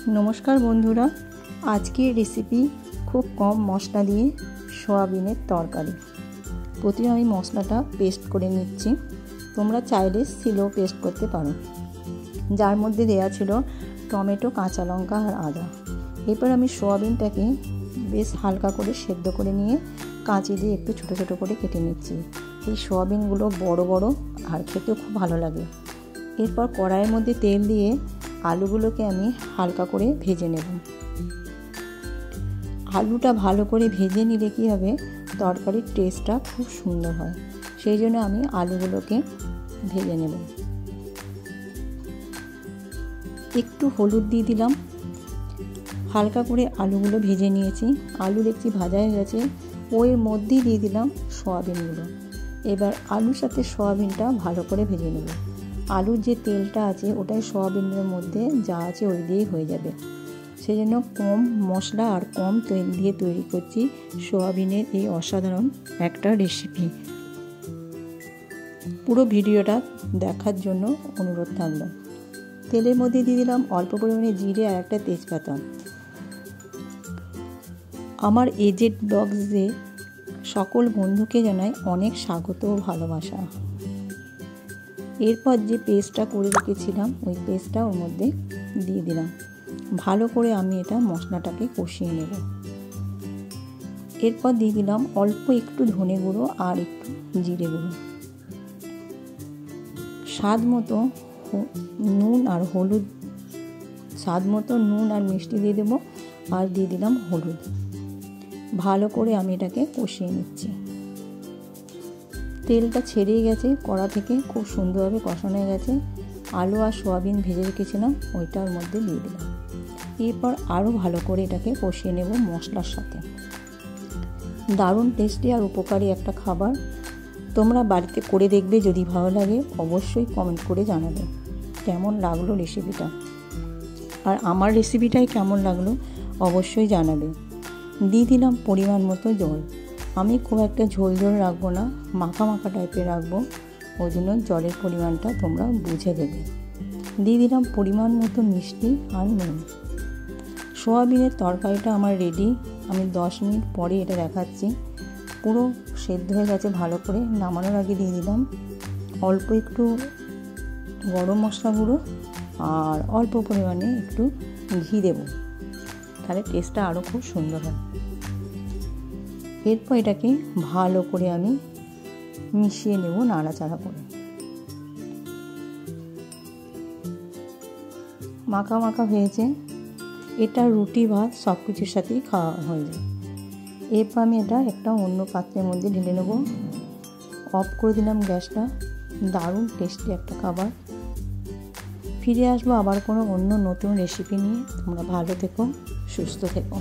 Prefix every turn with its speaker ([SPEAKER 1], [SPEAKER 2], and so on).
[SPEAKER 1] नमस्कार बंधुरा आज की रेसिपी खूब कम मशला दिए सोयाबिनेर तरकारी। प्रथमे आमी मशलाटा पेस्ट करे निচ্ছি। तोमरा चाइले सिलो पेस्ट करते पारो, जार मध्य देया छिलो टमेटो काँचा लंका और आदा। एरपर आमी सोयाबिनटाके बेश हालका करे सेদ্ধ करे निये काँची दिए एकटु छोटो छोटो करे केटे निচ্ছি। এই সোয়াবিনগুলো বড় বড় আর খেতেও খুব ভালো লাগে। এরপর কড়াইয়ের মধ্যে তেল দিয়ে আলুগুলোকে আমি হালকা করে ভেজে নেব। আলুটা ভালো করে ভেজে নিলে কি হবে, তরকারির টেস্টটা খুব সুন্দর হয়। সেই জন্য আমি আলুগুলোকে ভেজে নেব। একটু হলুদ দিয়ে দিলাম, হালকা করে আলুগুলো ভেজে নিয়েছি। আলু দেখছি ভাজা হয়ে গেছে, ওর মধ্যেই দিয়ে দিলাম সোয়াবিনগুলো। এবার আলুর সাথে সোয়াবিনটা ভালো করে ভেজে নেব। আলুর যে তেলটা আছে ওটাই সোয়াবিনের মধ্যে যা আছে ওই দিয়েই হয়ে যাবে। সেই জন্য কম মশলা আর কম তেল দিয়ে তৈরি করছি সোয়াবিনের এই অসাধারণ একটা রেসিপি। পুরো ভিডিওটা দেখার জন্য অনুরোধ থাকলো। তেলের মধ্যে দিয়ে দিলাম অল্প পরিমাণে জিরে আর একটা তেজপাতা। আমার এজেড ব্লগসে সকল বন্ধুকে জানাই অনেক স্বাগত ও ভালোবাসা। এরপর যে পেস্টটা করে রেখেছিলাম ওই পেস্টটা ওর মধ্যে দিয়ে দিলাম। ভালো করে আমি এটা মশলাটাকে কষিয়ে নেব। এরপর দিয়ে দিলাম অল্প একটু ধনে গুঁড়ো আর একটু জিরে গুঁড়ো। স্বাদ মতো নুন আর হলুদ, স্বাদ মতো নুন আর মিষ্টি দিয়ে দেবো আর দিয়ে দিলাম হলুদ। ভালো করে আমি এটাকে কষিয়ে নিচ্ছি। তেলটা ছেড়ে গেছে কড়া থেকে, খুব সুন্দরভাবে কষানো হয়ে গেছে। আলু আর সোয়াবিন ভেজে রেখেছিলাম ওইটার মধ্যে দিয়ে দিলাম। এরপর আরও ভালো করে এটাকে কষিয়ে নেব মশলার সাথে। দারুণ টেস্টি আর উপকারী একটা খাবার। তোমরা বাড়িতে করে দেখবে, যদি ভালো লাগে অবশ্যই কমেন্ট করে জানাবে কেমন লাগলো রেসিপিটা। আর আমার রেসিপিটাই কেমন লাগলো অবশ্যই জানাবে। দিয়ে দিলাম পরিমাণ মতো জল। আমি খুব একটা ঝোল ঝোল রাখবো না, মাখা মাখা টাইপের রাখবো, ওই জন্য জলের পরিমাণটা তোমরা বুঝে দেবে। দিয়ে দিলাম পরিমাণ মতো মিষ্টি আর নুন। সোয়াবিনের তরকারিটা আমার রেডি। আমি 10 মিনিট পরে এটা দেখাচ্ছি। পুরো সেদ্ধ হয়ে গেছে ভালো করে। নামানোর আগে দিয়ে দিলাম অল্প একটু গরম মশলা গুঁড়ো আর অল্প পরিমাণে একটু ঘি দেবো, তাহলে টেস্টটা আরও খুব সুন্দর হয়। এরপর এটাকে ভালো করে আমি মিশিয়ে নেব নাড়াচাড়া করে। মাখা মাখা হয়েছে, এটা রুটি ভাত সব কিছুর সাথেই খাওয়া হয়ে যায়। এরপর আমি এটা একটা অন্য পাত্রের মধ্যে ঢেলে নেব। অফ করে দিলাম গ্যাসটা। দারুণ টেস্টি একটা খাবার। ফিরে আসবো আবার কোনো অন্য নতুন রেসিপি নিয়ে। তোমরা ভালো থেকো, সুস্থ থেকো।